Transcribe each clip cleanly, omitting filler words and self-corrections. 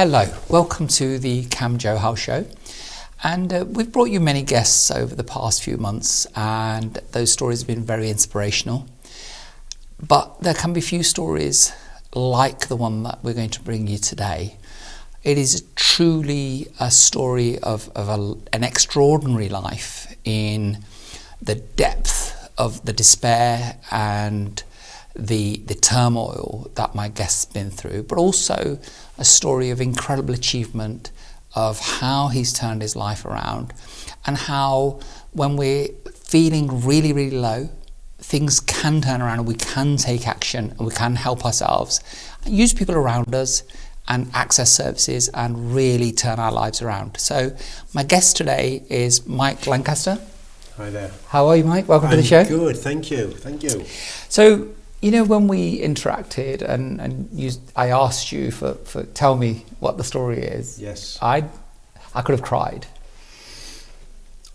Hello, welcome to the Kam Johal show. And we've brought you many guests over the past few months, and those stories have been very inspirational. But there can be few stories like the one that we're going to bring you today. It is truly a story of an extraordinary life in the depth of the despair and the turmoil that my guest's been through, but also a story of incredible achievement of how he's turned his life around, and how when we're feeling really, really low, things can turn around and we can take action and we can help ourselves, use people around us and access services and really turn our lives around. So my guest today is Mike Lancaster. Hi there. How are you, Mike? Welcome to the show. Good, thank you. So, you know, when we interacted and I asked you for tell me what the story is. Yes. I could have cried.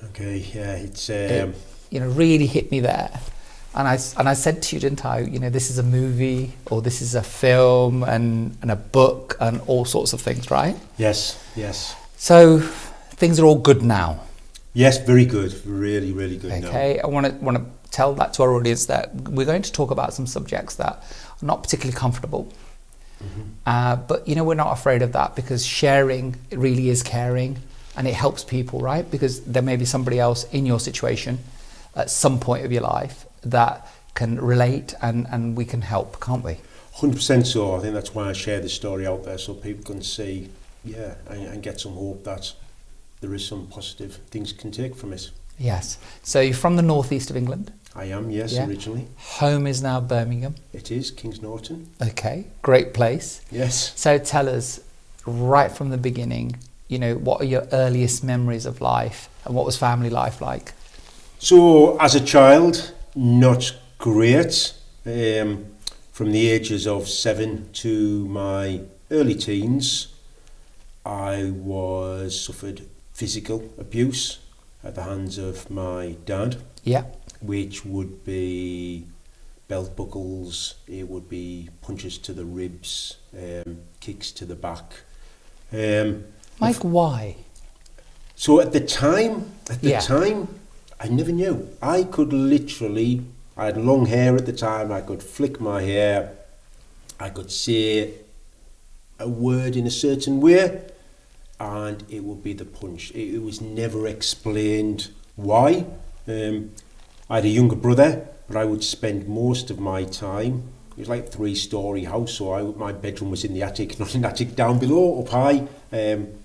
Okay, yeah, it's It, really hit me there. And I said to you, didn't I, this is a movie or this is a film and a book and all sorts of things, right? Yes. So things are all good now. Yes, very good. Really, really good now. Okay, I want to tell that to our audience that we're going to talk about some subjects that are not particularly comfortable. Mm-hmm. But we're not afraid of that, because sharing really is caring, and it helps people, right? Because there may be somebody else in your situation at some point of your life that can relate, and we can help, can't we? 100% so. I think that's why I share the story out there, so people can see, and get some hope that there is some positive things can take from it. Yes. So you're from the northeast of England? I am, yes, originally. Home is now Birmingham? It is, Kings Norton. Okay, great place. Yes. So tell us, right from the beginning, what are your earliest memories of life, and what was family life like? So, as a child, not great. From the ages of 7 to my early teens, I suffered physical abuse at the hands of my dad. Yeah. Which would be belt buckles, it would be punches to the ribs, kicks to the back. Mike, why? So at the time, I never knew. I had long hair at the time, I could flick my hair, I could say a word in a certain way, and it would be the punch. It was never explained why. I had a younger brother, but I would spend most of my time, it was like a 3-story house, so my bedroom was in the attic, not in the attic down below, up high, and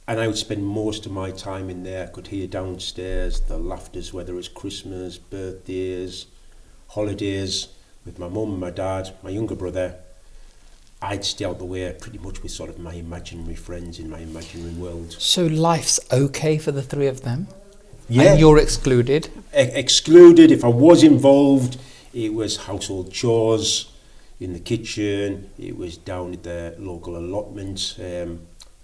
I would spend most of my time in there. I could hear downstairs the laughters, whether it was Christmas, birthdays, holidays, with my mum, my dad, my younger brother. I'd stay out the way pretty much with sort of my imaginary friends in my imaginary world. So life's okay for the three of them? Yeah. And you're excluded? Excluded. If I was involved, it was household chores in the kitchen, it was down at the local allotment,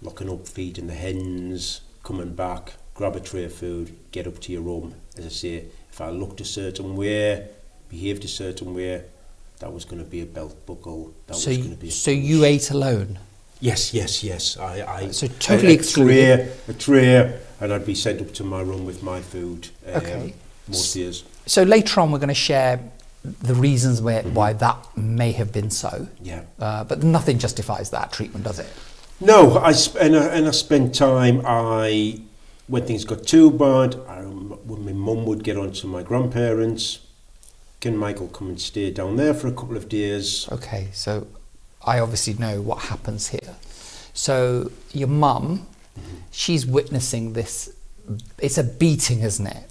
locking up, feeding the hens, coming back, grab a tray of food, get up to your room. As I say, if I looked a certain way, behaved a certain way, that was going to be a belt buckle. So you ate alone? Yes. So totally excluded. A tray, and I'd be sent up to my room with my food. Okay. Most days. So later on, we're going to share the reasons why that may have been so. Yeah. But nothing justifies that treatment, does it? No. I spent time. When things got too bad, when my mum would get on to my grandparents, can Michael come and stay down there for a couple of days? Okay, so I obviously know what happens here. So your mum, she's witnessing this. It's a beating, isn't it?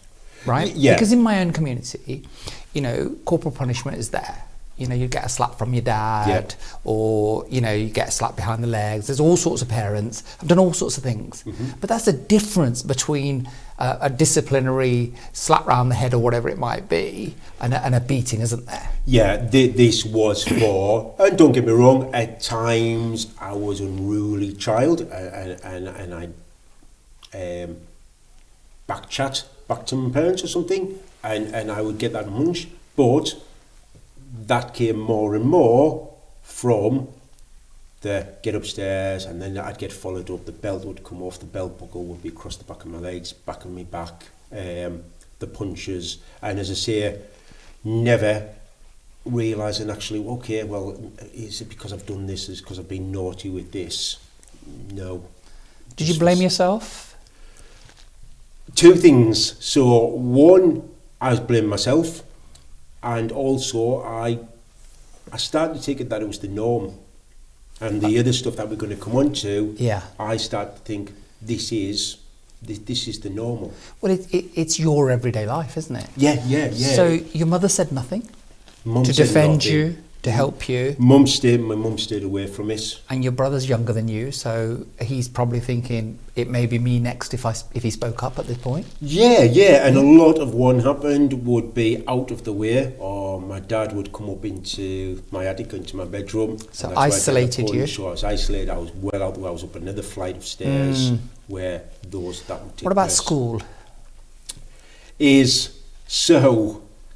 Right? Yeah. Because in my own community, corporal punishment is there. You get a slap from your dad, or, you get a slap behind the legs. There's all sorts of parents have done all sorts of things. Mm-hmm. But that's a difference between a disciplinary slap round the head or whatever it might be and a beating, isn't there? Yeah, this was and don't get me wrong, at times I was an unruly child and I back to my parents or something, and I would get that munch, but that came more and more from the get upstairs, and then I'd get followed up. The belt would come off, the belt buckle would be across the back of my legs, back of my back, the punches, and as I say, never realising actually, okay, well, is it because I've done this? Is it because I've been naughty with this? No. Did you blame yourself? Two things. So one, I was blaming myself, and also I started to take it that it was the norm. And the other stuff that we're going to come on to, I start to think this is the normal. Well, it's your everyday life, isn't it? Yeah. So your mother said nothing Mum to said defend nothing. you, to help you. My mum stayed away from it. And your brother's younger than you, so he's probably thinking it may be me next if he spoke up at this point. Yeah, and a lot of what happened would be out of the way, or my dad would come up into my attic, into my bedroom. So isolated you. So I was isolated. I was well out the way. I was up another flight of stairs where that would take What about place. school?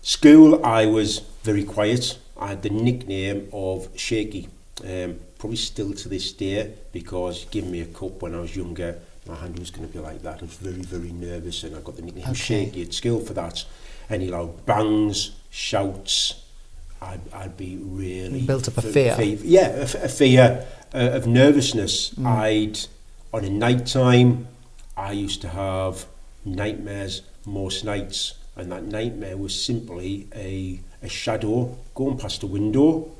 School, I was very quiet. I had the nickname of Shaky, probably still to this day, because giving me a cup when I was younger, my hand was going to be like that. I was very, very nervous, and I got the nickname Shaky at school for that. Any loud bangs, shouts, I'd be really... Built up a fear. A fear of nervousness. On a night time, I used to have nightmares most nights, and that nightmare was simply a shadow going past a window,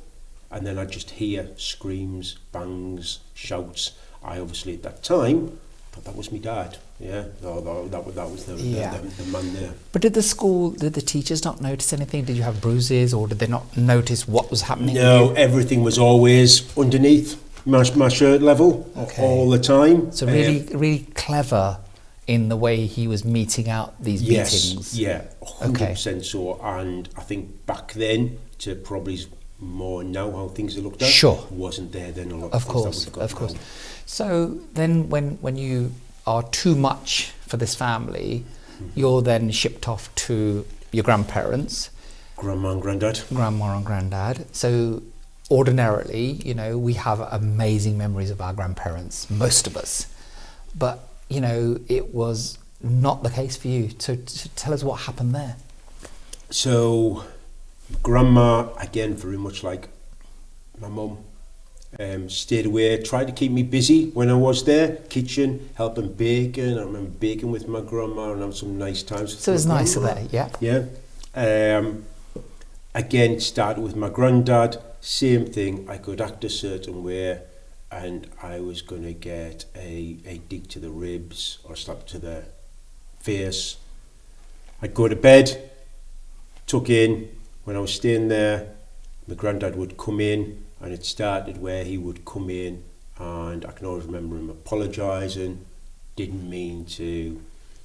and then I'd just hear screams, bangs, shouts. I obviously at that time thought that was my dad. Yeah, that was the man there. But did the teachers not notice anything? Did you have bruises, or did they not notice what was happening? No, everything was always underneath my shirt level all the time. So really clever in the way he was meting out these beatings. Yeah, 100% so. And I think back then, to probably more now how things are looked at, wasn't there then a lot of things that we've got now. So then when you are too much for this family, you're then shipped off to your grandparents. Grandma and granddad. So ordinarily, we have amazing memories of our grandparents, most of us. But it was not the case for you. So tell us what happened there. So, grandma, again, very much like my mum, stayed away, tried to keep me busy when I was there, kitchen, helping baking. I remember baking with my grandma and having some nice times. So it was nicer there, Yeah. Again, started with my granddad, same thing. I could act a certain way, and I was going to get a dig to the ribs or slap to the face. I'd go to bed, tuck in. When I was staying there, my granddad would come in, and it started where he would come in, and I can always remember him apologising, didn't mean to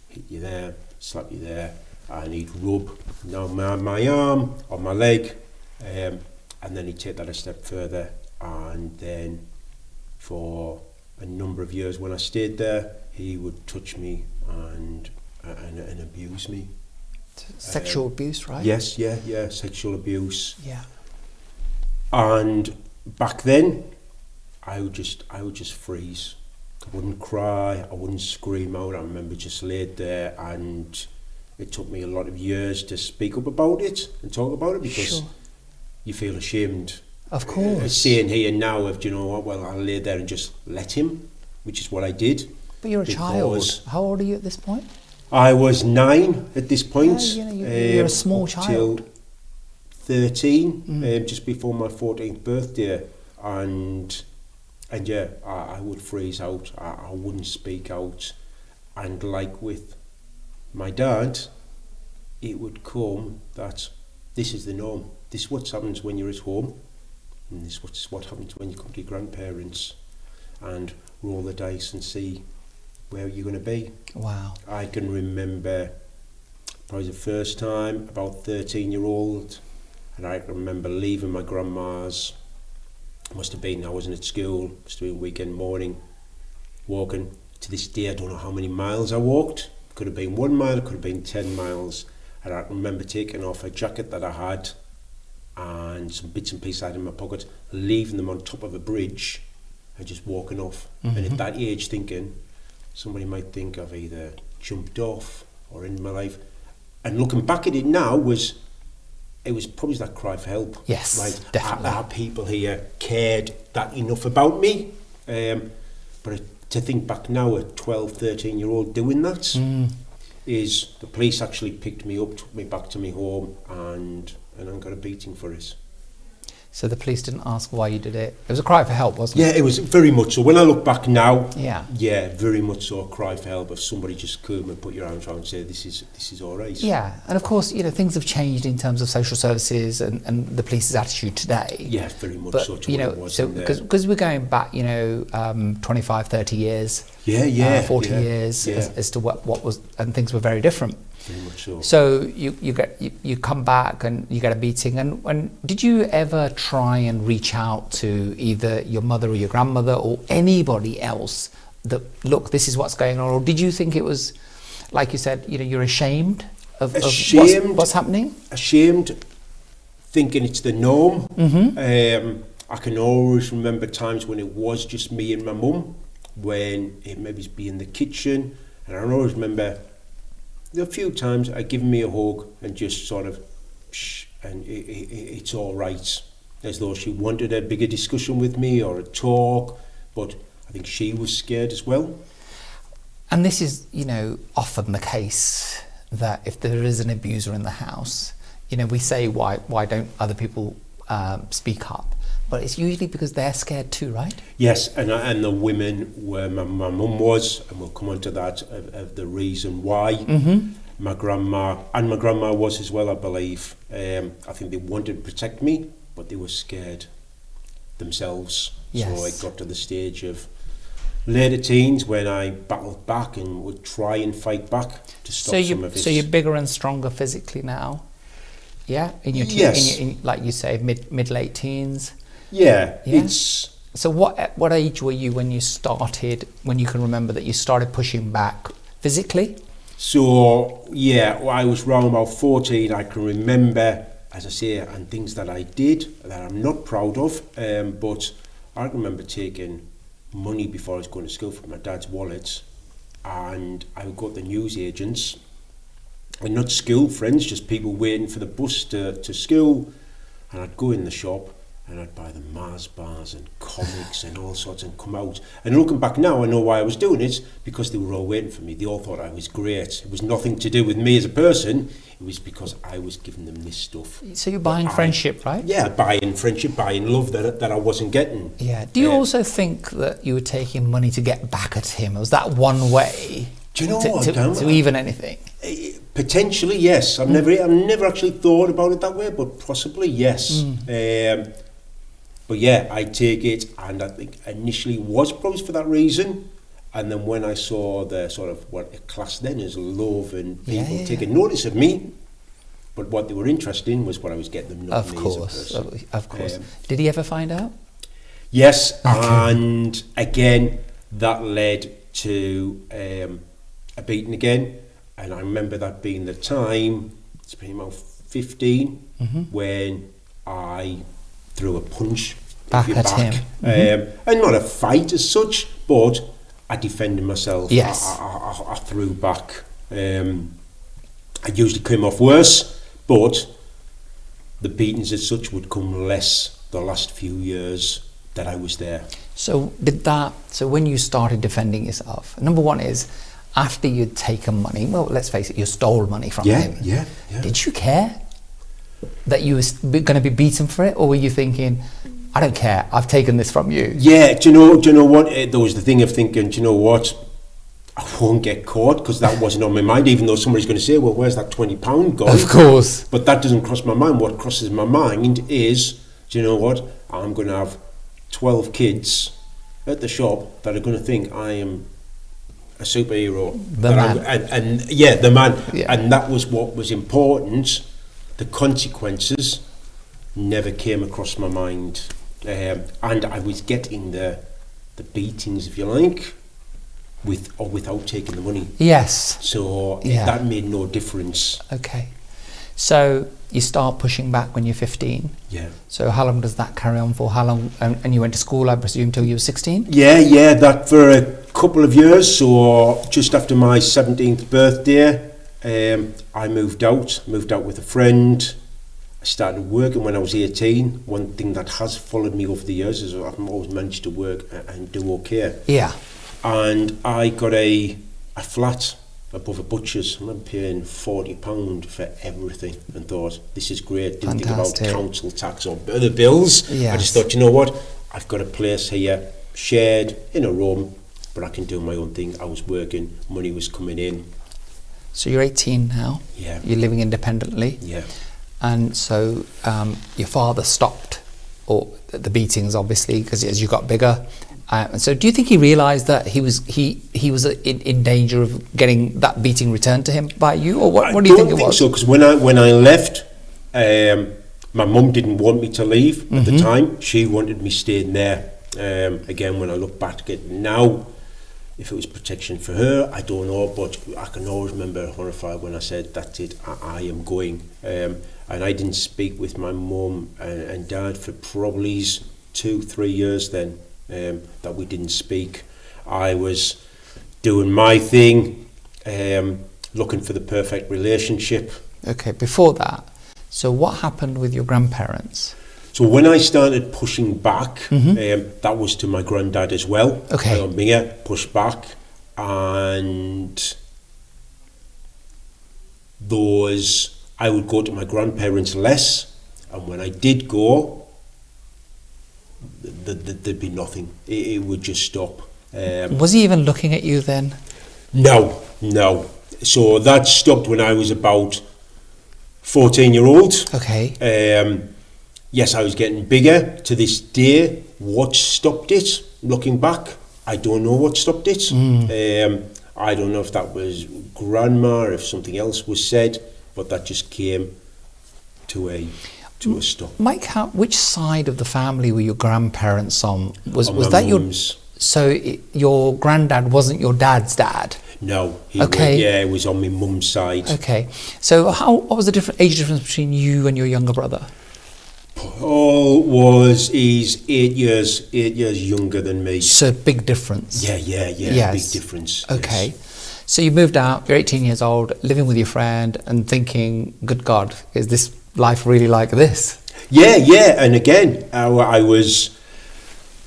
hit you there, slap you there, and he'd rub my arm or my leg, and then he'd take that a step further, and then for a number of years when I stayed there, he would touch me and abuse me. Sexual abuse, right? Yes, sexual abuse. Yeah. And back then, I would just freeze. I wouldn't cry, I wouldn't scream out. I remember just laid there, and it took me a lot of years to speak up about it and talk about it, because you feel ashamed. Of course. Saying here now of, do you know what, well, I'll lay there and just let him, which is what I did. But you're a child. How old are you at this point? I was 9 at this point. You're a small child. Till 13, just before my 14th birthday. And yeah, I would freeze out. I wouldn't speak out. And like with my dad, it would come that this is the norm. This is what happens when you're at home. And this is what happens when you come to your grandparents and roll the dice and see where you're going to be. Wow. I can remember probably the first time, about 13-year-old, and I can remember leaving my grandma's. Must have been, I wasn't at school, must have been weekend morning, walking. To this day, I don't know how many miles I walked. Could have been 1 mile, could have been 10 miles. And I remember taking off a jacket that I had and some bits and pieces I had in my pocket, leaving them on top of a bridge, and just walking off. And at that age, thinking somebody might think I've either jumped off or in my life. And looking back at it now, it was probably that cry for help. Yes, right? definitely. Our people here cared that enough about me. But to think back now, a 12, 13-year-old doing that, is the police actually picked me up, took me back to my home, and I got a beating for it. So the police didn't ask why you did it. It was a cry for help, wasn't it? Yeah, it was very much so. When I look back now, yeah, very much so a cry for help. If somebody just come and put your arms around and say, this is all right. Yeah, and of course, things have changed in terms of social services and the police's attitude today. Yeah, very much but, so. To what it was so because we're going back, 25, 30 years, 40 years as to what was, and things were very different. Very much so. So you come back and you get a beating. And did you ever try and reach out to either your mother or your grandmother or anybody else that, look, this is what's going on? Or did you think it was, like you said, you're ashamed of what's happening? Ashamed, thinking it's the norm. I can always remember times when it was just me and my mum, when it maybe be in the kitchen, and I always remember a few times I'd given me a hug and just sort of, shh, and it's all right, as though she wanted a bigger discussion with me or a talk, but I think she was scared as well. And this is, often the case that if there is an abuser in the house, we say, why don't other people speak up? But it's usually because they're scared too, right? Yes, and the women were, my mum was, and we'll come on to that, of the reason why. My grandma was as well, I believe. I think they wanted to protect me, but they were scared themselves. Yes. So it got to the stage of later teens when I battled back and would try and fight back to stop some of it. So you're bigger and stronger physically now? Yeah? In your yes. In like you say, mid-late teens? Yeah, yeah. It's... So what age were you when you can remember that you started pushing back physically? So, I was around about 14. I can remember, as I say, and things that I did that I'm not proud of, but I remember taking money before I was going to school from my dad's wallet, and I would go to the newsagents, and not school friends, just people waiting for the bus to school, and I'd go in the shop, and I'd buy them Mars bars and comics and all sorts and come out. And looking back now, I know why I was doing it, because they were all waiting for me. They all thought I was great. It was nothing to do with me as a person. It was because I was giving them this stuff. So you're buying friendship, right? Yeah, buying friendship, buying love that I wasn't getting. Yeah. Do you also think that you were taking money to get back at him? Was that one way do you know to even anything? Potentially, yes. I've never actually thought about it that way, but possibly, yes. But yeah, I take it, and I think initially was probably for that reason. And then when I saw the sort of what it classed then as love and people taking notice of me, but what they were interested in was what I was getting them, not me as a person. Of course. Did he ever find out? Yes, okay. And again, that led to a beating again. And I remember that being the time, it's been about 15, when I threw a punch back at him. And not a fight as such, but I defended myself. Yes. I threw back. I usually came off worse, but the beatings as such would come less the last few years that I was there. So when you started defending yourself, number one is, after you'd taken money, well, let's face it, you stole money from him. Yeah. Did you care that you were going to be beaten for it, or were you thinking, I don't care, I've taken this from you? Yeah, do you know what? There was the thing of thinking, do you know what? I won't get caught, because that wasn't on my mind, even though somebody's going to say, well, where's that £20 gone? Of course. But that doesn't cross my mind. What crosses my mind is, do you know what? I'm going to have 12 kids at the shop that are going to think I am a superhero. The man. The man. Yeah. And that was what was important. The consequences never came across my mind. And I was getting the beatings, if you like, with or without taking the money. Yes. So that made no difference. Okay. So you start pushing back when you're 15. Yeah. So how long does that carry on for? How long? And you went to school, I presume, till you were 16? Yeah, that for a couple of years. So just after my 17th birthday, I moved out with a friend. I started working when I was 18. One thing that has followed me over the years is I've always managed to work and do okay. Yeah. And I got a flat above a butcher's. I remember paying £40 for everything and thought, this is great. Didn't Fantastic. think about council tax or other bills. Yes. I just thought, you know what? I've got a place here, shared in a room, but I can do my own thing. I was working, money was coming in. So you're 18 now. Yeah. You're living independently. Yeah. And so your father stopped the beatings, obviously, because as you got bigger. So do you think he realised that he was in danger of getting that beating returned to him by you, or what do you think it was? I don't think so, because when I left, my mum didn't want me to leave at the time. She wanted me staying there. Again, when I look back at it now, if it was protection for her, I don't know, but I can always remember horrified when I said, that's it, I am going. And I didn't speak with my mum and dad for probably 2-3 years then, that we didn't speak. I was doing my thing, looking for the perfect relationship. Okay, before that, so what happened with your grandparents? So when I started pushing back, that was to my granddad as well. Okay. Me, push back, and I would go to my grandparents less, and when I did go, there'd be nothing. It would just stop. Was he even looking at you then? No. So that stopped when I was about 14-year-old. Okay. Yes, I was getting bigger. To this day, what stopped it? Looking back, I don't know what stopped it. I don't know if that was grandma, if something else was said, but that just came to a stop. Mike, which side of the family were your grandparents on? Was my that mum's. So your granddad wasn't your dad's dad? No. Okay. It was on my mum's side. Okay. So what was the age difference between you and your younger brother? He's 8 years younger than me. So big difference. Yeah, Yes. big difference. Okay. Yes. So you moved out, you're 18 years old, living with your friend and thinking, good God, is this life really like this? Yeah, and again,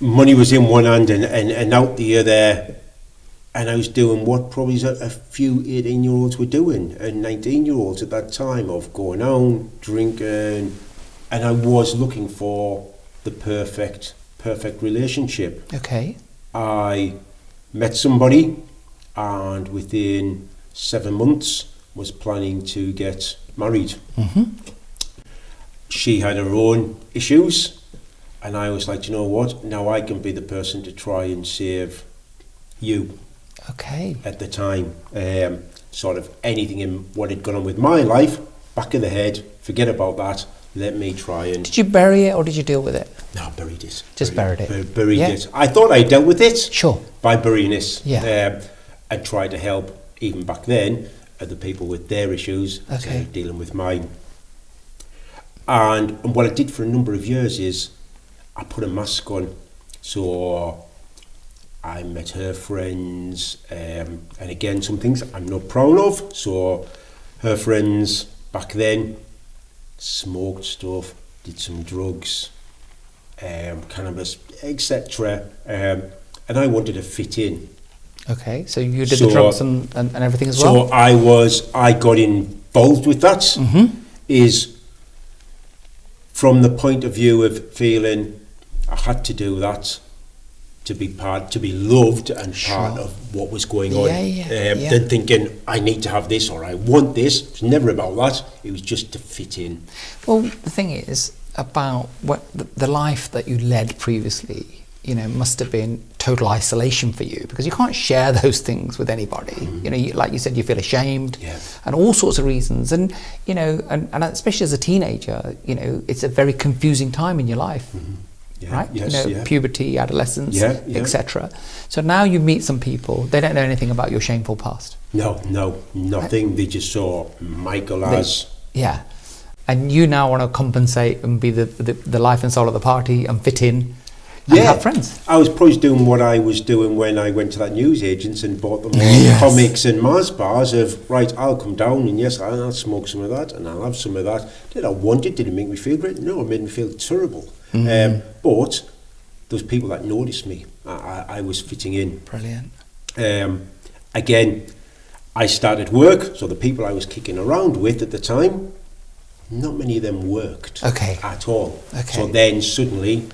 money was in one hand and out the other, and I was doing what probably a few 18-year-olds were doing, and 19-year-olds at that time, of going out, drinking, and I was looking for the perfect relationship. Okay. I met somebody, and within 7 months was planning to get married. She had her own issues, and I was like, you know what, now I can be the person to try and save you. Okay. At the time, sort of anything in what had gone on with my life, back of the head, forget about that, let me try and... Did you bury it or did you deal with it? No, buried it. Just buried it? Buried it. I thought I dealt with it. Sure. By burying it. Yeah. And tried to help, even back then, other people with their issues, Okay. dealing with mine. And what I did for a number of years is I put a mask on. So I met her friends, and again, some things I'm not proud of. So her friends back then smoked stuff, did some drugs, cannabis, etc. And I wanted to fit in. Okay, so you did the drugs and everything as well? So I got involved with that, is from the point of view of feeling I had to do that to be loved and part of what was going on. Then thinking I need to have this or I want this. It was never about that. It was just to fit in. Well, the thing is about what the life that you led previously, must have been total isolation for you because you can't share those things with anybody. Like you said, you feel ashamed and all sorts of reasons. And, and especially as a teenager, it's a very confusing time in your life. Right? Yes, puberty, adolescence, etc. So now you meet some people, they don't know anything about your shameful past. No, nothing. They just saw Michael as... And you now want to compensate and be the life and soul of the party and fit in and have friends. I was probably doing what I was doing when I went to that newsagents and bought them all Yes. comics and Mars bars of, right, I'll come down and yes, I'll smoke some of that and I'll have some of that. Did I want it? Did it make me feel great? No, it made me feel terrible. But those people that noticed me, I was fitting in. Brilliant. Again, I started work, so the people I was kicking around with at the time, not many of them worked at all. Okay. So then suddenly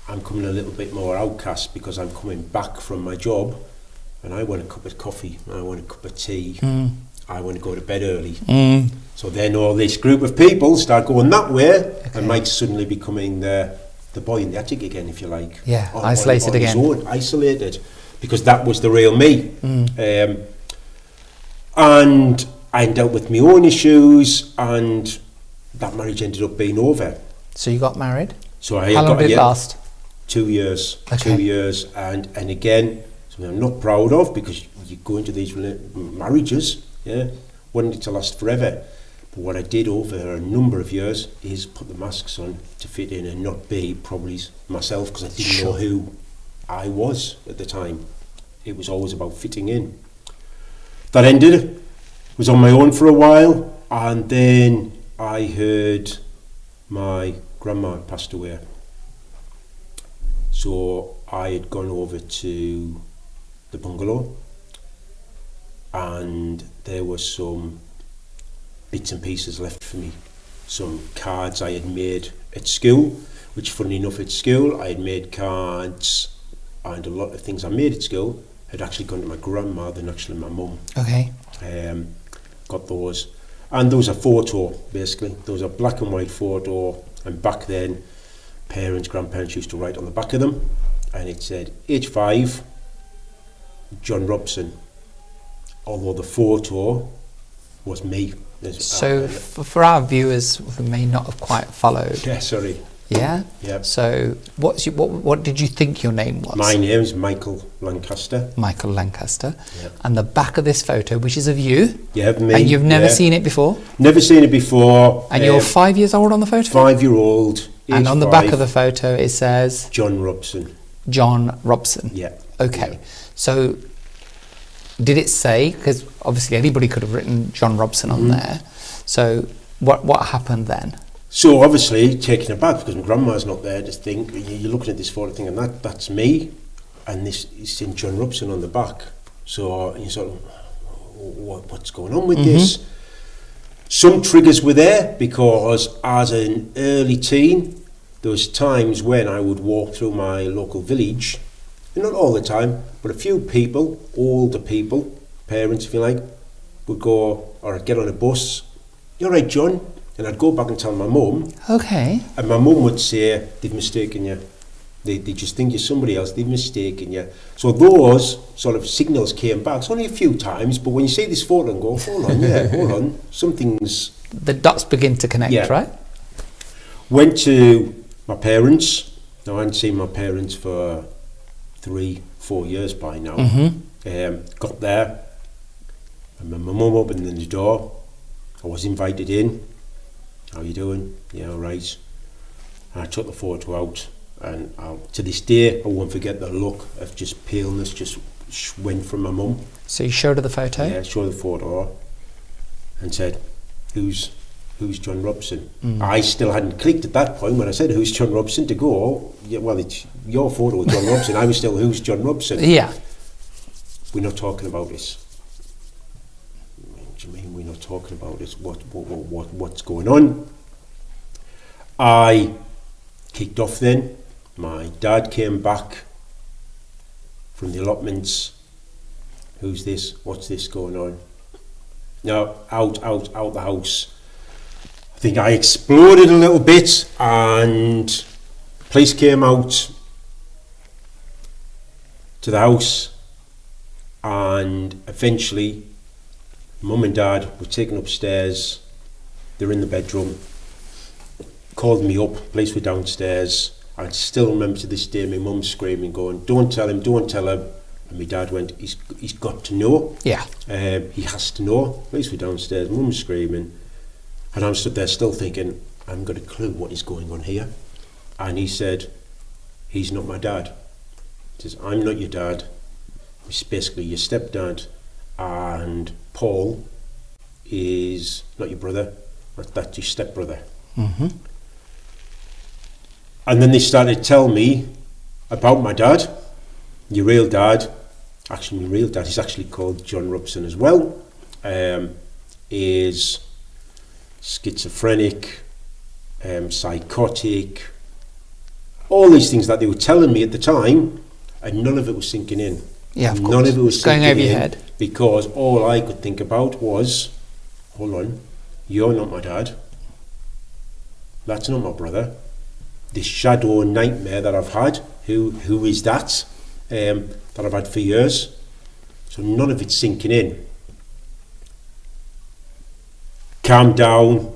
I'm coming a little bit more outcast because I'm coming back from my job and I want a cup of coffee, I want a cup of tea, I want to go to bed early. So then all this group of people start going that way and Mike's suddenly becoming the boy in the attic again, if you like. Yeah, isolated again. His own, isolated, because that was the real me. And I ended up with my own issues and that marriage ended up being over. So you got married? So How long did it last? 2 years. Okay. 2 years. And again, something I'm not proud of because you go into these marriages, wanting it to last forever. But what I did over a number of years is put the masks on to fit in and not be probably myself because I didn't know who I was at the time. It was always about fitting in. That ended. Was on my own for a while and then I heard my grandma had passed away. So I had gone over to the bungalow and there were some bits and pieces left for me. Some cards I had made at school, which funny enough at school I had made cards and a lot of things I made at school had actually gone to my grandma than actually my mum. Okay. Got those. And there was a photo, basically. There was a black and white photo and back then parents, grandparents used to write on the back of them and it said age 5 John Robson, although the photo was me. So for our viewers who may not have quite followed, Yeah. So what did you think your name was? My name is Michael Lancaster. Michael Lancaster. Yeah. And the back of this photo, which is of you. Yeah, me. And you've never seen it before? Never seen it before. And you're 5 years old on the photo? 5-year-old. And on the back of the photo it says? John Robson. John Robson. Yeah. Okay. Yeah. So did it say, because obviously anybody could have written John Robson on there. So what happened then? So obviously taken aback because my grandma's not there to think, you're looking at this photo thinking that's me and this is in John Robson on the back. So you sort of, what's going on with this? Some triggers were there because as an early teen, there was times when I would walk through my local village, and not all the time, but a few people, older people, parents if you like, would go, or I'd get on a bus, "You're right, John," and I'd go back and tell my mum. Okay. And my mum would say, "They've mistaken you. They just think you're somebody else, they've mistaken you." So those sort of signals came back. It's only a few times, but when you see this photo and go, hold on, hold on, something's... The dots begin to connect, right? Went to my parents. Now, I hadn't seen my parents for 3-4 years by now. Got there, and my mum opened the door. I was invited in. "How you doing?" "Yeah, all right." And I took the photo out, and to this day I won't forget the look of just paleness just went from my mum. So you showed her the photo? Yeah, showed the photo and said, who's John Robson? I still hadn't clicked at that point when I said who's John Robson to go, yeah, well, it's your photo with John Robson. I was still, who's John Robson? Yeah. "We're not talking about this." "What do you mean we're not talking about this? What's going on?" I kicked off then. My dad came back from the allotments. "Who's this? What's this going on?" Now, out the house. I think I exploded a little bit and police came out to the house and eventually mum and dad were taken upstairs. They're in the bedroom. Called me up, police were downstairs. I still remember to this day my mum screaming, going, don't tell him. And my dad went, he's got to know. Yeah. He has to know. Police were downstairs, mum was screaming. And I'm stood there still thinking, I haven't got a clue what is going on here. And he said, he's not my dad. He says, I'm not your dad. He's basically your stepdad. And Paul is not your brother. That's your stepbrother. Mm-hmm. And then they started to tell me about my dad, your real dad. Actually, my real dad, he's actually called John Robson as well, is schizophrenic, psychotic, all these things that they were telling me at the time, and none of it was sinking in. Yeah, of course. None of it was going sinking over your in head. Because all I could think about was, hold on, you're not my dad. That's not my brother. This shadow nightmare that I've had, who is that? That I've had for years. So none of it's sinking in. Calmed down.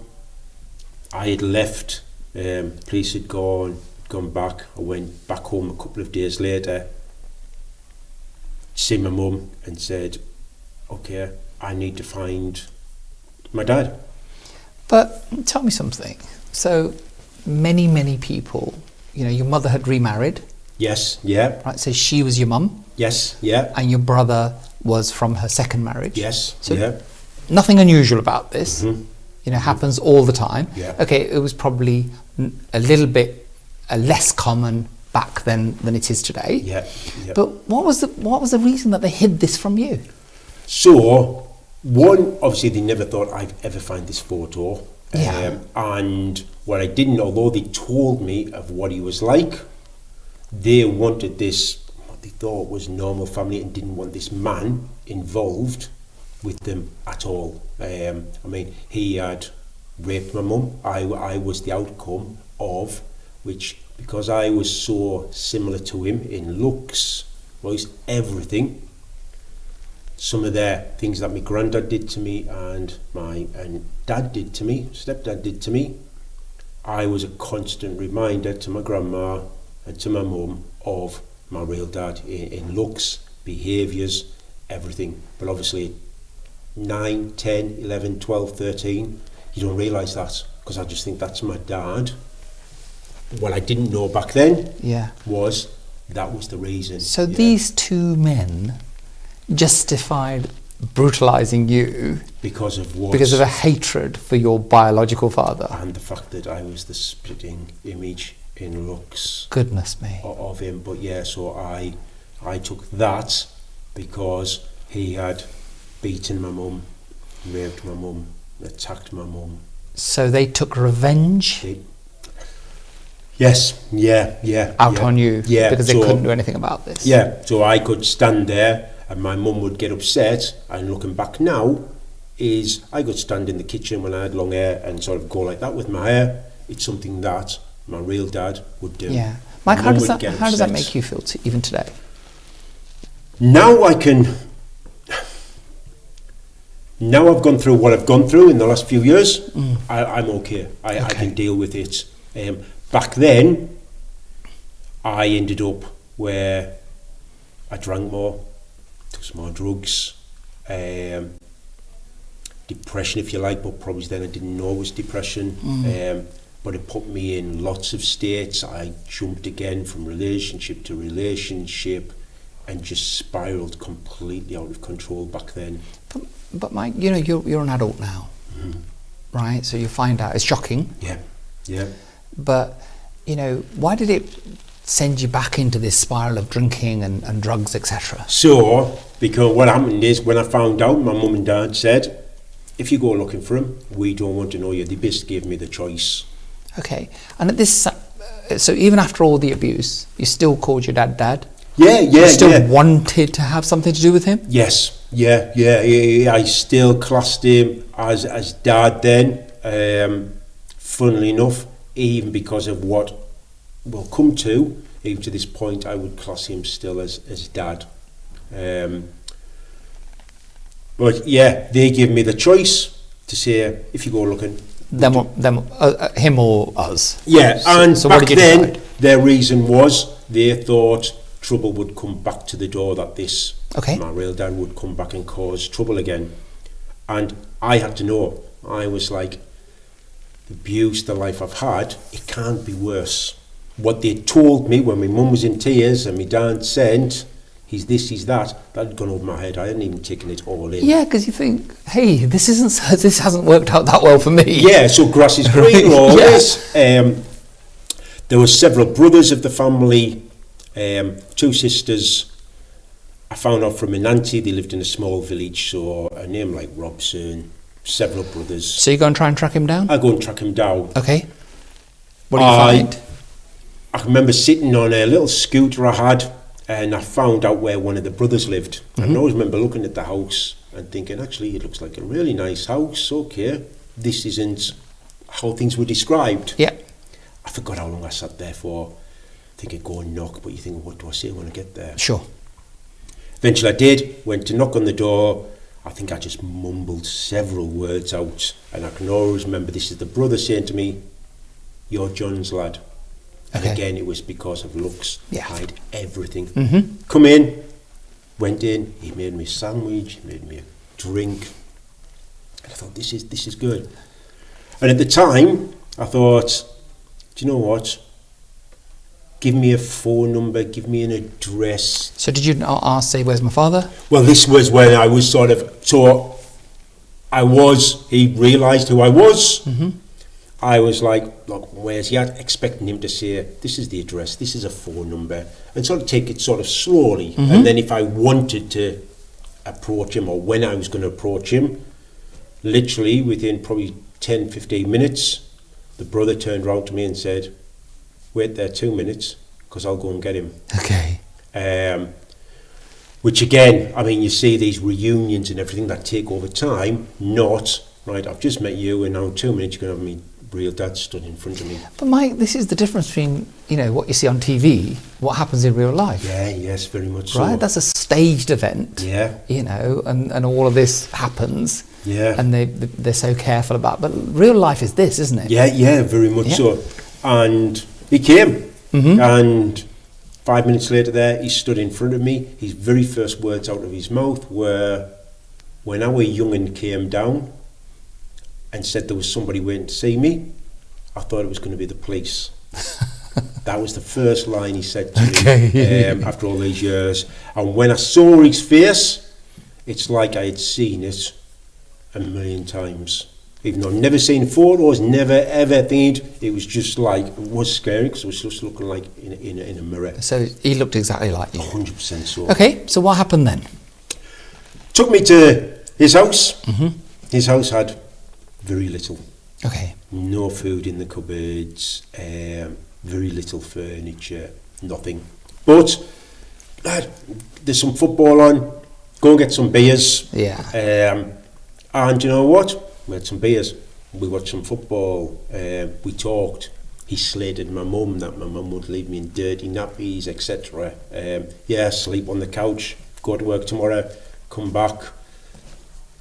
I had left. Police had gone back. I went back home a couple of days later. See my mum and said, okay, I need to find my dad. But tell me something. So many people, your mother had remarried. Yes, yeah. Right, so she was your mum. Yes, yeah. And your brother was from her second marriage. Yes, so yeah. Nothing unusual about this. Mm-hmm. Happens all the time. Yeah. Okay, it was probably a little bit less common back then than it is today. Yeah, yeah. But what was the reason that they hid this from you? So, one, obviously they never thought I'd ever find this photo. Yeah. And what I didn't, although they told me of what he was like, they wanted this, what they thought was normal family, and didn't want this man involved with them at all. He had raped my mum. I was the outcome of which, because I was so similar to him in looks, voice, everything. Some of the things that my granddad did to me and dad did to me, stepdad did to me, I was a constant reminder to my grandma and to my mum of my real dad in looks, behaviours, everything. But obviously 9, 10, 11, 12, 13, you don't realise that, because I just think that's my dad. What I didn't know back then was that was the reason. So these two men justified brutalising you because of what? Because of a hatred for your biological father. And the fact that I was the splitting image in looks. Goodness me. Of him. But yeah, so I took that because he had beaten my mum, raped my mum, attacked my mum. So they took revenge? Yes, yeah. Out on you? Yeah. Because they couldn't do anything about this? Yeah, so I could stand there and my mum would get upset, and looking back now, is I could stand in the kitchen when I had long hair and sort of go like that with my hair. It's something that my real dad would do. Yeah. Mike, how does that make you feel even today? Now I've gone through what I've gone through in the last few years, I'm okay. I can deal with it. Back then, I ended up where I drank more, took some more drugs, depression if you like, but probably then I didn't know it was depression. But it put me in lots of states. I jumped again from relationship to relationship and just spiraled completely out of control back then. But Mike, you're an adult now, right? So you find out, it's shocking. Yeah. But, why did it send you back into this spiral of drinking and drugs, etc.? So, because what happened is, when I found out, my mum and dad said, if you go looking for him, we don't want to know you. They basically gave me the choice. Okay. And at this, so even after all the abuse, you still called your dad? Yeah. You still wanted to have something to do with him? Yes. Yeah. I still classed him as dad then. Funnily enough, even because of what we'll come to, even to this point, I would class him still as dad. But yeah, they gave me the choice to say, if you go looking, him or us. Yeah, and so back what did you then, decide? their reason was they thought trouble would come back to the door, that this, my real dad, would come back and cause trouble again. And I had to know. I was like, the abuse, the life I've had, it can't be worse. What they told me when my mum was in tears and my dad said, he's this, he's that had gone over my head. I hadn't even taken it all in. Yeah, because you think, hey, this hasn't worked out that well for me. Yeah, so grass is green, all this. There were several brothers of the family, 2 sisters. I found out from an auntie, they lived in a small village, so a name like Robson, several brothers. So you go and try and track him down? I go and track him down. Okay. What do you find? I remember sitting on a little scooter I had, and I found out where one of the brothers lived. And I always remember looking at the house and thinking, actually, it looks like a really nice house. Okay, this isn't how things were described. Yeah. I forgot how long I sat there for, thinking, go and knock, but you think, what do I say when I get there? Sure. Eventually I did, went to knock on the door. I think I just mumbled several words out, and I can always remember this is the brother saying to me, "You're John's lad." Okay. And again, it was because of looks. Yeah. I had everything. Mm-hmm. Come in, went in, he made me a sandwich, he made me a drink. And I thought, this is good. And at the time, I thought, do you know what? Give me a phone number, give me an address. So did you not say, where's my father? Well, this was when I was he realised who I was. Mm-hmm. I was like, look, where's he at? Expecting him to say, this is the address, this is a phone number, and sort of take it sort of slowly. Mm-hmm. And then if I wanted to approach him, or when I was going to approach him, literally within probably 10, 15 minutes, the brother turned around to me and said, wait there 2 minutes, because I'll go and get him. Okay. Which again, I mean, you see these reunions and everything that take over time, not, right, I've just met you and now in 2 minutes you're going to have me real dad stood in front of me. But Mike, this is the difference between, what you see on TV, what happens in real life. Yeah, yes, very much so. Right? That's a staged event. Yeah. And all of this happens. Yeah. And they're so careful about, but real life is this, isn't it? Yeah, very much so. And he came, and 5 minutes later there, he stood in front of me. His very first words out of his mouth were, when our young'un came down and said there was somebody waiting to see me, I thought it was going to be the police. That was the first line he said to me after all these years. And when I saw his face, it's like I had seen it a million times. Even though I've never seen photos, never ever thinking, it was just like, it was scary because it was just looking like in a mirror. So he looked exactly like you. 100% so. Okay, so what happened then? Took me to his house. His house had very little. Okay. No food in the cupboards, very little furniture, nothing. But there's some football on, go and get some beers. Yeah. And you know what? We had some beers, we watched some football, we talked. He slated my mum that my mum would leave me in dirty nappies, etc. Sleep on the couch, go to work tomorrow, come back,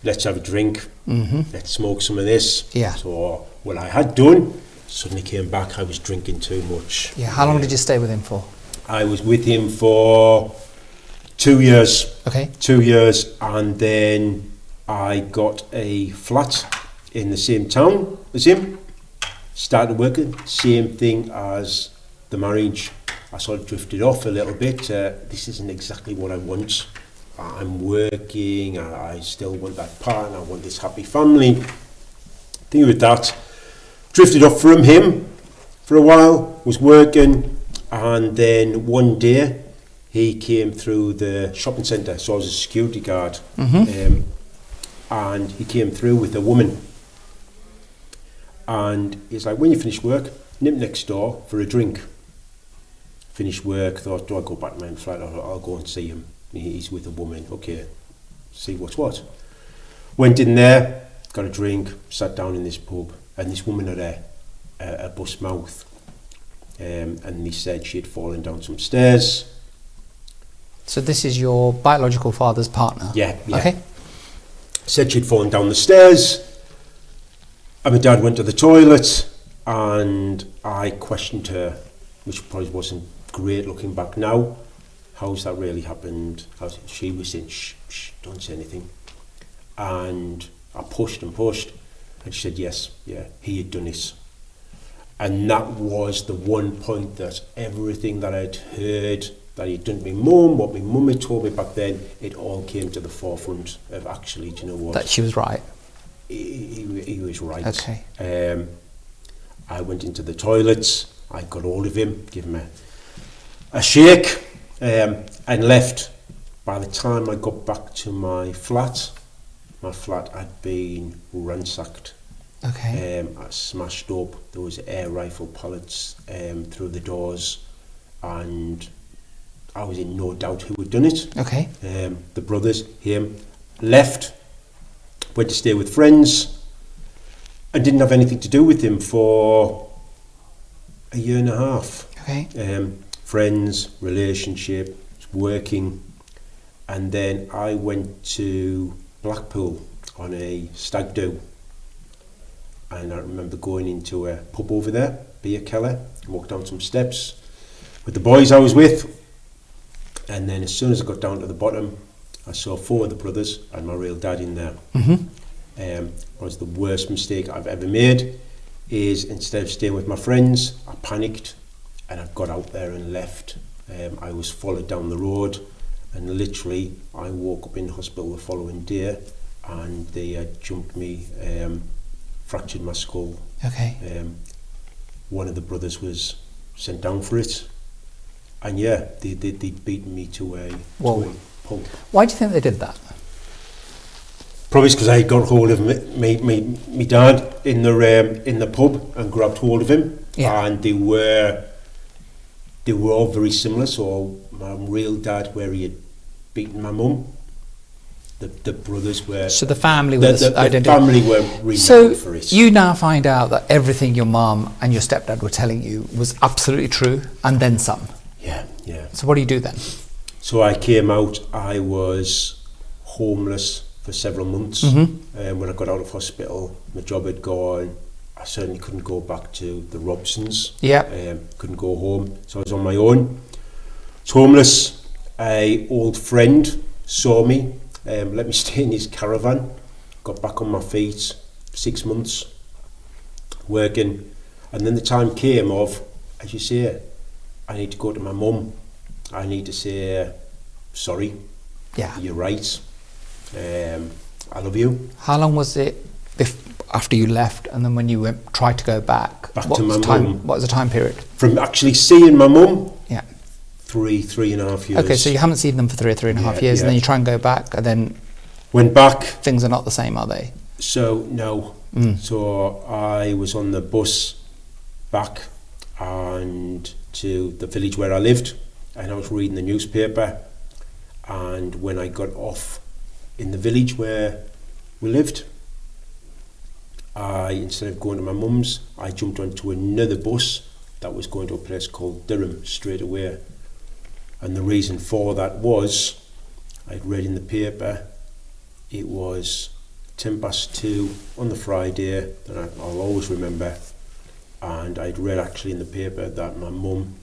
let's have a drink, let's smoke some of this. Yeah. So what I had done, suddenly came back, I was drinking too much. Yeah. How long did you stay with him for? I was with him for 2 years. Okay. 2 years, and then I got a flat in the same town as him, started working, same thing as the marriage. I sort of drifted off a little bit. This isn't exactly what I want. I'm working, I still want that partner, I want this happy family. Thing with that, drifted off from him for a while, was working, and then one day he came through the shopping centre, so I was a security guard. And he came through with a woman, and he's like, when you finish work, nip next door for a drink. Finished work, thought, do I go back to my flat? I'll go and see him. He's with a woman. Okay, see what's what. Went in there, got a drink, sat down in this pub, and this woman had a bust mouth, and he said she had fallen down some stairs. So this is your biological father's partner? Yeah. Okay. Said she'd fallen down the stairs, and my dad went to the toilet, and I questioned her, which probably wasn't great looking back now. How's that really happened? She was saying, shh, don't say anything. And I pushed and pushed, and she said, yes, yeah, he had done this. And that was the one point that everything that I'd heard that he'd done to my mum, what my mum had told me back then, it all came to the forefront of actually, do you know what? That she was right. He was right. Okay. I went into the toilets, I got hold of him, gave him a shake, and left. By the time I got back to my flat had been ransacked. Okay. I smashed up. There was air rifle pellets through the doors, and I was in no doubt who had done it. Okay. The brothers, him, left, went to stay with friends, and didn't have anything to do with him for a year and a half. Okay. Friends, relationship, working, and then I went to Blackpool on a stag do, and I remember going into a pub over there, Beer Keller, walked down some steps with the boys I was with, and then as soon as I got down to the bottom, I saw 4 of the brothers and my real dad in there. Was the worst mistake I've ever made. Is instead of staying with my friends, I panicked and I got out there and left. I was followed down the road, and literally I woke up in hospital the following day, and they had jumped me, fractured my skull. Okay. One of the brothers was sent down for it, and yeah, they beaten me to a pulp. Why do you think they did that? Probably because I got hold of me dad in the pub and grabbed hold of him, and they were all very similar. So my real dad, where he had beaten my mum, the brothers were. So the family was the family were really for it. So you now find out that everything your mum and your stepdad were telling you was absolutely true, and then some. Yeah. So what do you do then? So I came out. I was homeless for several months. When I got out of hospital, my job had gone. I certainly couldn't go back to the Robsons. Couldn't go home, so I was on my own. I was homeless. An old friend saw me, let me stay in his caravan. Got back on my feet, 6 months working, and then the time came of, as you say, I need to go to my mum. I need to say, sorry, you're right. I love you. How long was it after you left, and then when you tried to go back to my mum? What was the time period? From actually seeing my mum? 3.5 years. Okay, so you haven't seen them for 3.5 years, and then you try and go back, and then went back. Things are not the same, are they? So no. So I was on the bus back and to the village where I lived, and I was reading the newspaper, and when I got off in the village where we lived, instead of going to my mum's, I jumped onto another bus that was going to a place called Durham straight away. And the reason for that was, I'd read in the paper, it was 2:10 on the Friday, that I'll always remember, and I'd read actually in the paper that my mum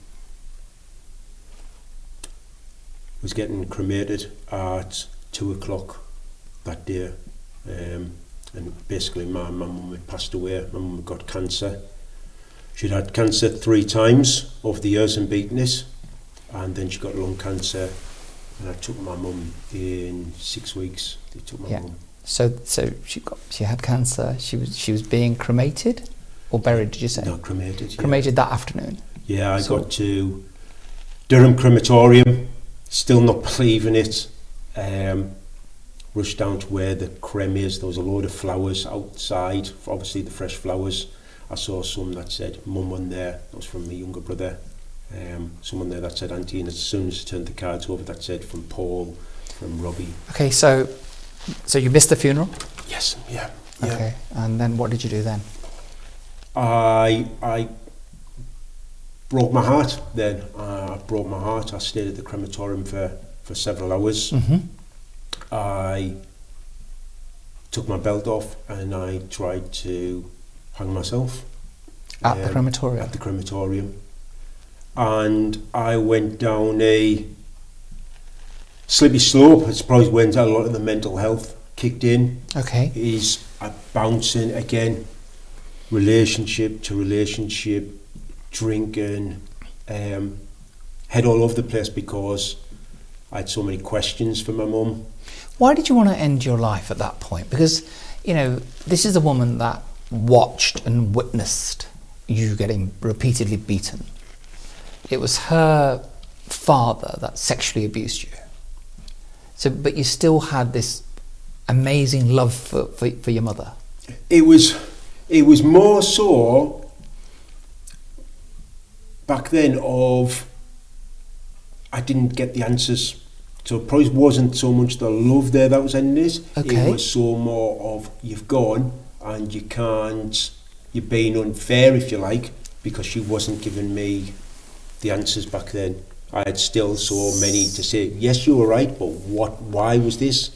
was getting cremated at 2:00 that day, and basically my mum had passed away. My mum had got cancer. She'd had cancer 3 times over the years and beaten it, and then she got lung cancer, and I took my mum in 6 weeks. They took my mum. So she had cancer. She was being cremated or buried, did you say? No, cremated. Cremated that afternoon. Yeah, I got to Durham crematorium, still not believing it. Rushed down to where the creme is. There was a load of flowers outside, obviously the fresh flowers. I saw some that said mum on there. That was from my younger brother. Someone there that said auntie, and as soon as I turned the cards over, that said from Paul, from Robbie. Okay, so you missed the funeral? Yes, yeah. Okay, and then what did you do then? I broke my heart then. I broke my heart. I stayed at the crematorium for several hours. I took my belt off and I tried to hang myself. At the crematorium? At the crematorium. And I went down a slippery slope. I suppose when a lot of the mental health kicked in. Okay. Is bouncing again. relationship to relationship, drinking, head all over the place because I had so many questions for my mum. Why did you want to end your life at that point? Because, you know, this is a woman that watched and witnessed you getting repeatedly beaten. It was her father that sexually abused you. So, but you still had this amazing love for your mother. It was more so back then of I didn't get the answers. So it probably wasn't so much the love there that was in this. Okay. It was so more of you've gone and you can't, you're being unfair if you like, because she wasn't giving me the answers back then. I had still so many to say, yes, you were right, but why was this?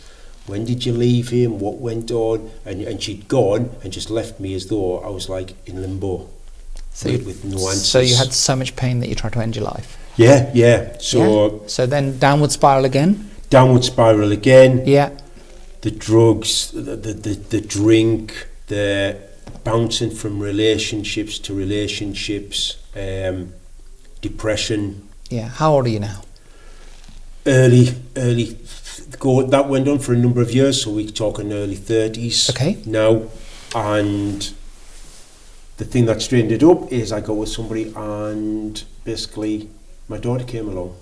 When did you leave him? What went on? And she'd gone and just left me as though I was like in limbo, with no answers. So you had so much pain that you tried to end your life? Yeah. So then downward spiral again? Downward spiral again. Yeah. The drugs, the drink, the bouncing from relationships to relationships, depression. Yeah. How old are you now? Early. That went on for a number of years, so we're talking early 30s. Okay. Now, and the thing that straightened it up is I got with somebody, and basically my daughter came along.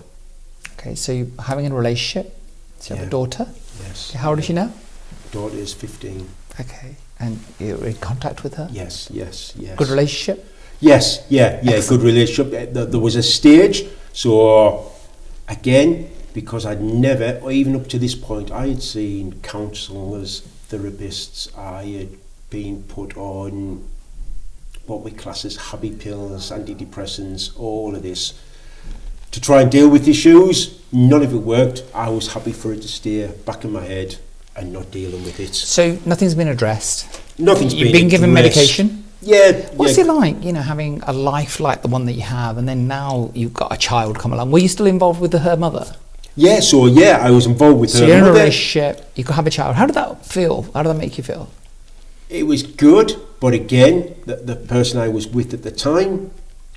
Okay, so you're having a relationship. So you have a daughter. Yes. Okay, how old is she now? Daughter is 15. Okay, and you're in contact with her? Yes. Good relationship? Yes, yeah, Excellent. Good relationship. There was a stage, so again, because I'd never, or even up to this point, I had seen counsellors, therapists, I had been put on what we class as happy pills, antidepressants, all of this, to try and deal with issues. None of it worked. I was happy for it to stay back in my head and not dealing with it. So nothing's been addressed? You've been given medication? Yeah. What's it like, having a life like the one that you have, and then now you've got a child come along? Were you still involved with her mother? Yeah, I was involved with her mother. So you're in a mother. relationship, you could have a child. How did that feel? How did that make you feel? It was good, but again, the person I was with at the time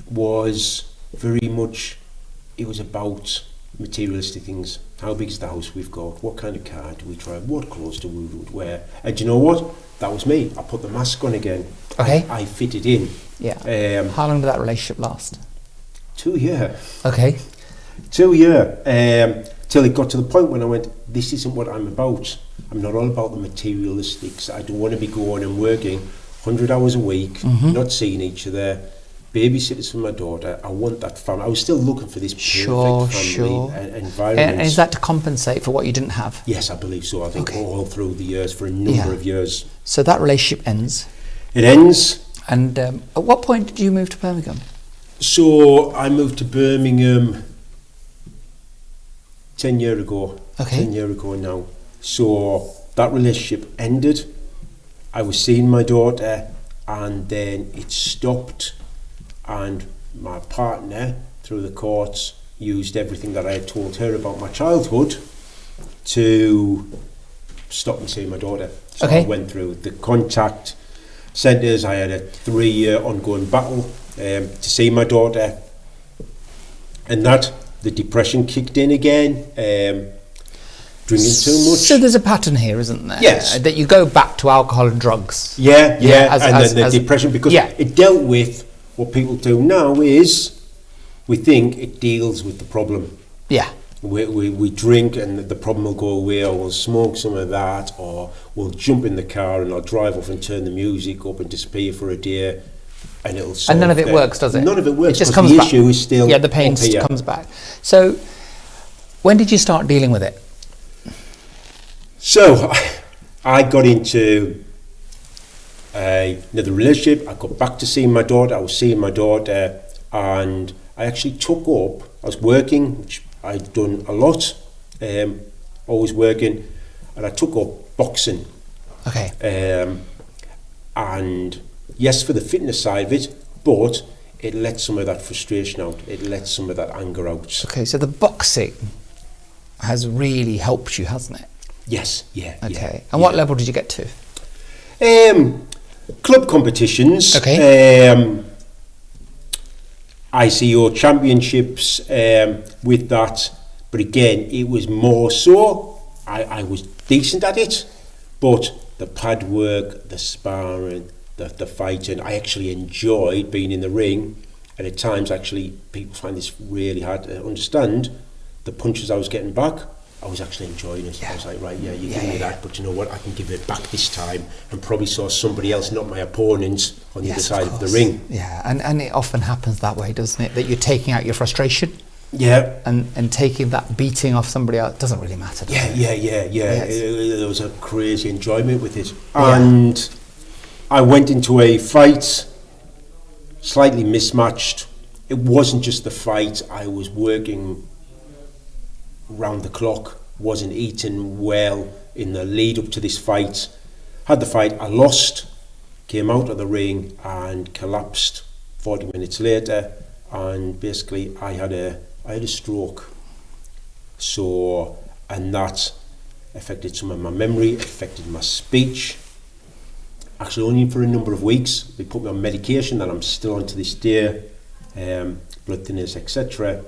was very much, it was about materialistic things. How big is the house we've got? What kind of car do we drive? What clothes do we wear? And do you know what? That was me. I put the mask on again. Okay. I fitted in. Yeah. How long did that relationship last? 2 years. Okay. 2 years. Till it got to the point when I went, this isn't what I'm about. I'm not all about the materialistics. I don't want to be going and working 100 hours a week, not seeing each other, babysitters for my daughter. I want that family. I was still looking for this perfect family environment. And is that to compensate for what you didn't have? Yes, I believe so. I think all through the years, for a number of years. So that relationship ends? It ends. And at what point did you move to Birmingham? So I moved to Birmingham 10 years ago. Okay. 10 years ago now. So that relationship ended. I was seeing my daughter, and then it stopped, and my partner, through the courts, used everything that I had told her about my childhood to stop me seeing my daughter. So I went through the contact centres. I had a 3-year ongoing battle to see my daughter, and that the depression kicked in again. Drinking too much. So there's a pattern here, isn't there? Yes. That you go back to alcohol and drugs. Yeah. Then the depression, because it dealt with what people do now is we think it deals with the problem. Yeah. We drink and the problem will go away, or we'll smoke some of that, or we'll jump in the car and I'll drive off and turn the music up and disappear for a day, and it'll solve. And none of it works, does it? None of it works. It just comes the back. issue is still the pain comes back. So when did you start dealing with it? So I got into another relationship. I got back to seeing my daughter. I was seeing my daughter, and I actually took up, I was working, which I'd done a lot, always working, and I took up boxing. Okay. And yes, for the fitness side of it, but it let some of that frustration out. It let some of that anger out. Okay, so the boxing has really helped you, hasn't it? Yes, yeah. Okay. And what level did you get to? Club competitions. Okay. ICO championships with that. But again, it was more so, I was decent at it, but the pad work, the sparring, the fighting, I actually enjoyed being in the ring. And at times, actually, people find this really hard to understand. The punches I was getting back, I was actually enjoying it. Yeah. I was like, right, yeah, you give me that, but you know what, I can give it back this time, and probably saw somebody else, not my opponent, on the other side of the ring. Yeah, and it often happens that way, doesn't it? That you're taking out your frustration. Yeah. And taking that beating off somebody else doesn't really matter, does it? Yeah. There was a crazy enjoyment with it. And I went into a fight, slightly mismatched. It wasn't just the fight, I was working round the clock, wasn't eating well in the lead up to this fight. Had the fight, I lost, came out of the ring and collapsed 40 minutes later, and basically I had a stroke. So, and that affected some of my memory, affected my speech. Actually only for a number of weeks. They put me on medication that I'm still on to this day, blood thinners, etc.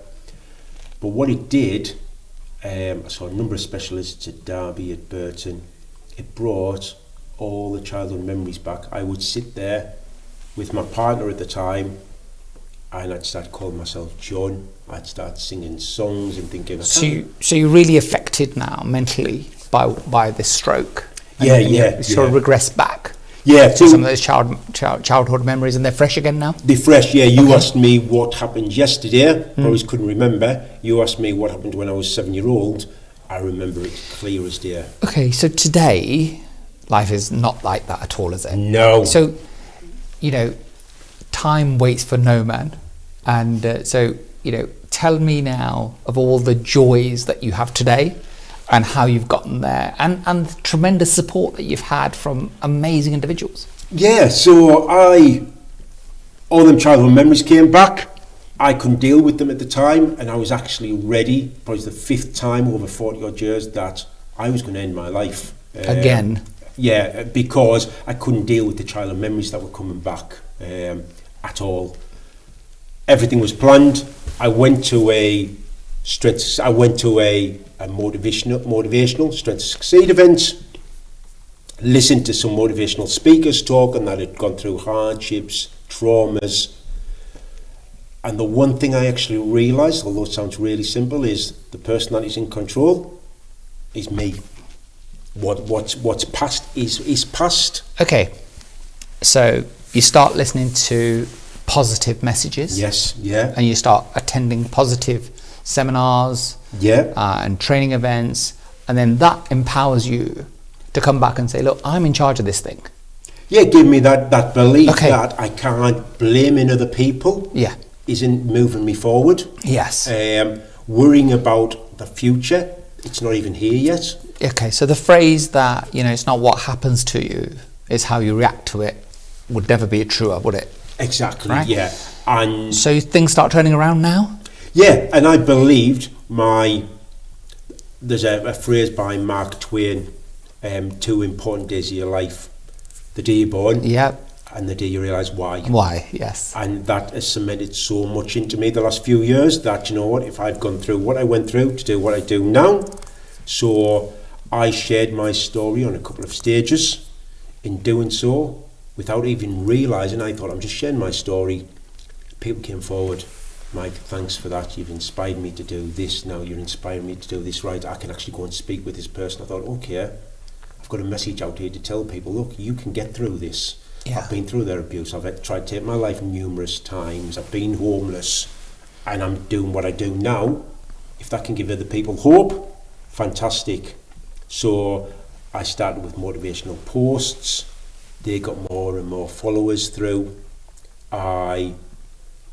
But what it did, I saw a number of specialists at Derby, at Burton. It brought all the childhood memories back. I would sit there with my partner at the time, and I'd start calling myself John. I'd start singing songs and thinking. So you're really affected now mentally by this stroke. You sort of regress back. Yeah, to some of those childhood memories, and they're fresh again now? They're fresh, yeah. You asked me what happened yesterday. I always couldn't remember. You asked me what happened when I was 7-year-old. I remember it clear as day. Okay, so today, life is not like that at all, is it? No. So, time waits for no man. And so, tell me now of all the joys that you have today, and how you've gotten there, and the tremendous support that you've had from amazing individuals. Yeah, so all them childhood memories came back. I couldn't deal with them at the time, and I was actually ready, probably the 5th time over 40 odd years, that I was going to end my life. Again? Yeah, because I couldn't deal with the childhood memories that were coming back at all. Everything was planned. I went to a motivational Strength to Succeed event, listened to some motivational speakers talking that had gone through hardships, traumas, and the one thing I actually realised, although it sounds really simple, is the person that is in control is me. What's past is past. Okay, so you start listening to positive messages. Yes, yeah. And you start attending positive seminars, and training events, and then that empowers you to come back and say, look, I'm in charge of this thing. Yeah, give me that belief that I can't blame in other people. Yeah. Isn't moving me forward. Yes. Worrying about the future, it's not even here yet. Okay, so the phrase that, it's not what happens to you, it's how you react to it, would never be truer, would it? Exactly, right? Yeah. And so things start turning around now? Yeah, and I believed there's a phrase by Mark Twain, 2 important days of your life. The day you're born, and the day you realise why. Why, yes. And that has cemented so much into me the last few years that, if I've gone through what I went through to do what I do now. So I shared my story on a couple of stages. In doing so, without even realising, I thought I'm just sharing my story. People came forward. Mike, thanks for that. You've inspired me to do this. Now you're inspiring me to do this. Right, I can actually go and speak with this person. I thought, okay, I've got a message out here to tell people, look, you can get through this. Yeah. I've been through their abuse. I've tried to take my life numerous times. I've been homeless, and I'm doing what I do now. If that can give other people hope, fantastic. So I started with motivational posts. They got more and more followers through. I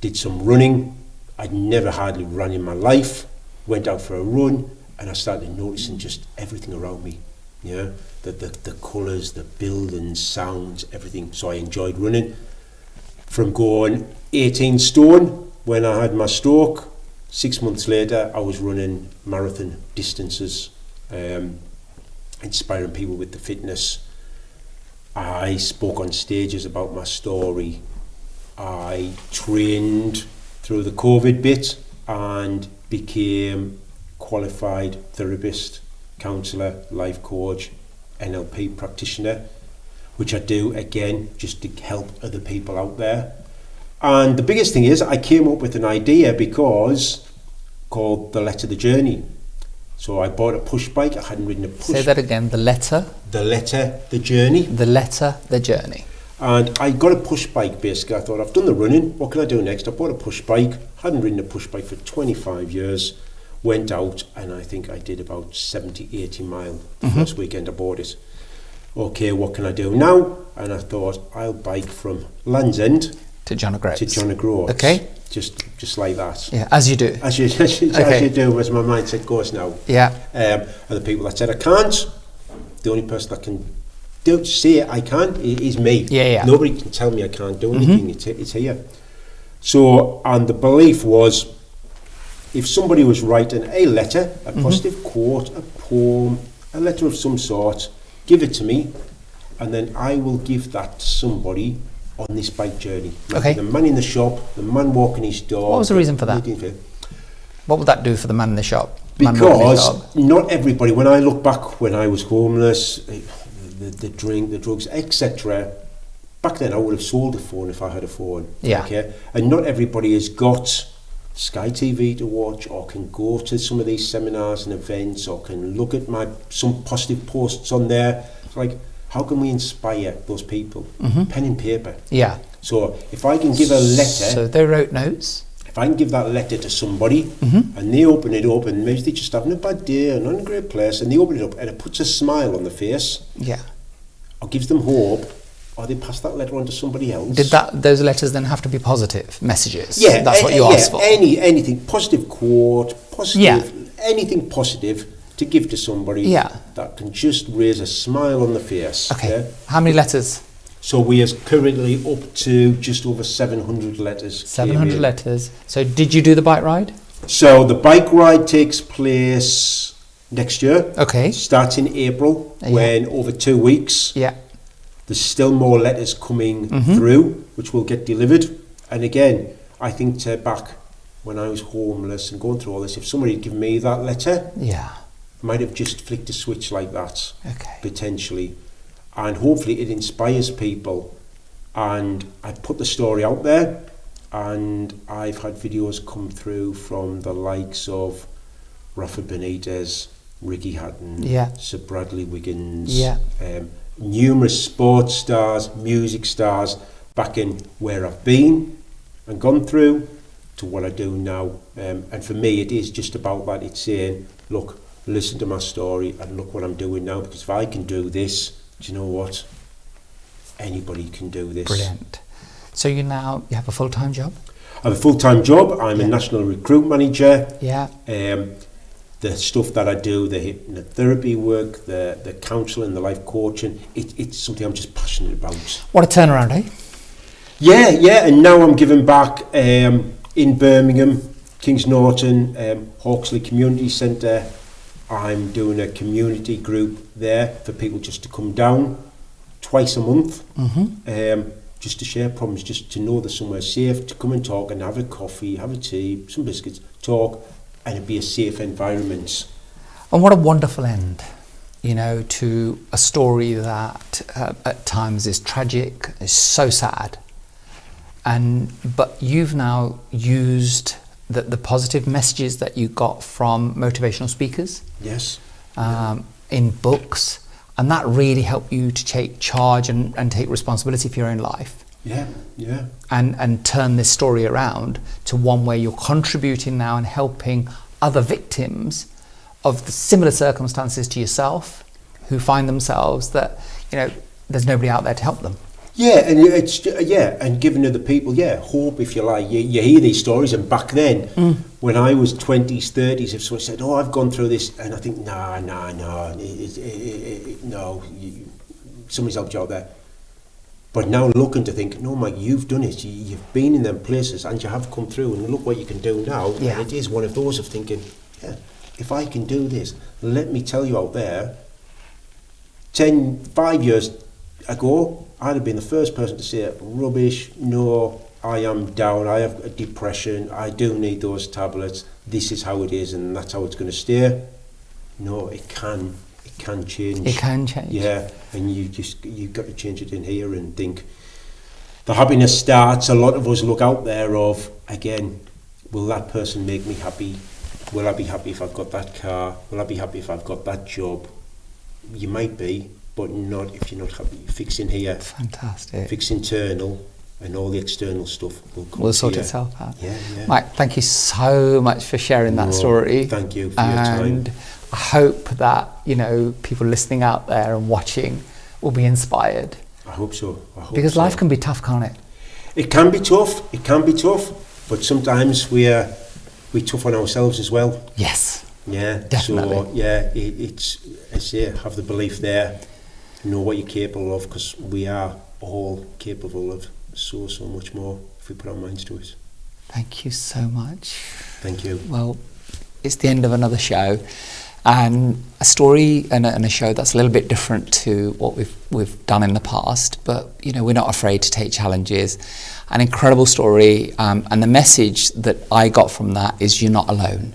did some running. I'd never hardly run in my life. Went out for a run, and I started noticing just everything around me. The colours, the buildings, sounds, everything. So I enjoyed running. From going 18 stone when I had my stroke, 6 months later I was running marathon distances, inspiring people with the fitness. I spoke on stages about my story. I trained through the COVID bit and became qualified therapist, counsellor, life coach, NLP practitioner, which I do again just to help other people out there. And the biggest thing is I came up with an idea called The Letter, The Journey. So I bought a push bike. I hadn't ridden a push. Say that again. The letter. The Letter, The Journey. The letter, the journey. And I got a push bike basically. I thought, I've done the running, what can I do next? I bought a push bike. Hadn't ridden a push bike for 25 years. Went out and I think I did about 70, 80 mile the first weekend I bought it. Okay, what can I do now? And I thought, I'll bike from Land's End to John O'Groats. Okay. Just like that. Yeah, as you do. As you do, as my mindset goes now. Yeah. And the people that said I can't, the only person that can say I can is me. Yeah. Nobody can tell me I can't do anything. It's here. So, and the belief was, if somebody was writing a letter, a positive quote, a poem, a letter of some sort, give it to me, and then I will give that to somebody on this bike journey. Okay. The man in the shop, the man walking his dog. What was the reason for that? What would that do for the man in the shop? Because not everybody, when I look back when I was homeless, the drink, the drugs, etc., back then I would have sold a phone if I had a phone. Yeah. Okay. And not everybody has got Sky TV to watch, or can go to some of these seminars and events, or can look at some positive posts on there. It's like, how can we inspire those people? Pen and paper. Yeah. So if I can give a letter, so they wrote notes. if I can give that letter to somebody and they open it up, and maybe they're just having a bad day and not in a great place, and they open it up and it puts a smile on their face, yeah, or gives them hope, or they pass that letter on to somebody else. Did those letters then have to be positive messages? Yeah, that's what you asked for. Anything positive quote, positive, anything positive to give to somebody that can just raise a smile on the face. Okay. Yeah? How many letters? So we are currently up to just over 700 letters. 700 letters. So did you do the bike ride? So the bike ride takes place next year. Okay. Starts in April, when over 2 weeks. Yeah. There's still more letters coming through, which will get delivered. And again, I think back when I was homeless and going through all this, if somebody had given me that letter, I might have just flicked a switch like that, potentially. And hopefully it inspires people. And I put the story out there, and I've had videos come through from the likes of Rafa Benitez, Ricky Hatton, Sir Bradley Wiggins, numerous sports stars, music stars, back in where I've been and gone through to what I do now. And for me, it is just about that. It's saying, look, listen to my story and look what I'm doing now, because if I can do this, do you know what? Anybody can do this. Brilliant. So you have a full-time job? I have a full-time job. I'm a national recruit manager. Yeah. The stuff that I do, the hypnotherapy work, the counselling, the life coaching, it's something I'm just passionate about. What a turnaround, eh? Yeah, and now I'm giving back in Birmingham, Kings Norton, Hawksley Community Centre. I'm doing a community group there for people just to come down twice a month, just to share problems, just to know there's somewhere safe to come and talk and have a coffee, have a tea, some biscuits, talk, and it'd be a safe environment. And what a wonderful end, to a story that at times is tragic, is so sad. But you've now used the positive messages that you got from motivational speakers. Yes. In books, and that really helped you to take charge and take responsibility for your own life. Yeah. And turn this story around to one where you're contributing now and helping other victims of the similar circumstances to yourself, who find themselves that, there's nobody out there to help them. Yeah, and and giving other people, hope, if you like. You hear these stories, and back then, when I was 20s, 30s, if someone said, "Oh, I've gone through this," and I think, no, somebody's helped you out there. But now looking to think, no, Mike, you've done it. You've been in them places, and you have come through, and look what you can do now. Yeah. And it is one of those of thinking, if I can do this, let me tell you out there, 5 years ago, I'd have been the first person to say, rubbish, no, I am down, I have a depression, I do need those tablets, this is how it is and that's how it's going to stay. No, it can change. It can change. Yeah, and you've got to change it in here and think. The happiness starts, a lot of us look out there of, again, will that person make me happy? Will I be happy if I've got that car? Will I be happy if I've got that job? You might be, but not if you're not happy. Fix in here. Fantastic. Fix internal, and all the external stuff will sort itself out. Yeah. Mike, thank you so much for sharing that story. Thank you for your time. And I hope that, people listening out there and watching will be inspired. I hope so. Because life can be tough, can't it? It can be tough, but sometimes we're tough on ourselves as well. Yes. Yeah, definitely. So it's have the belief there, know what you're capable of, because we are all capable of so much more if we put our minds to it. Thank you so much. Thank you. Well, it's the end of another show, and a story and a show that's a little bit different to what we've done in the past. But we're not afraid to take challenges. An incredible story, and the message that I got from that is you're not alone.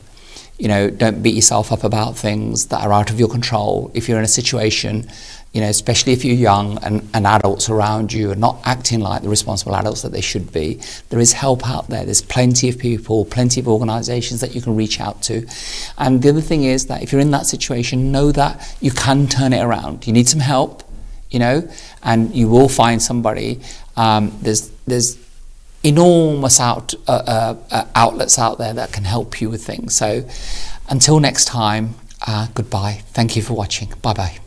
Don't beat yourself up about things that are out of your control. If you're in a situation, especially if you're young and adults around you are not acting like the responsible adults that they should be, there is help out there. There's plenty of people, plenty of organisations that you can reach out to. And the other thing is that if you're in that situation, know that you can turn it around. You need some help, and you will find somebody. There's enormous outlets out there that can help you with things. So until next time, goodbye. Thank you for watching. Bye-bye.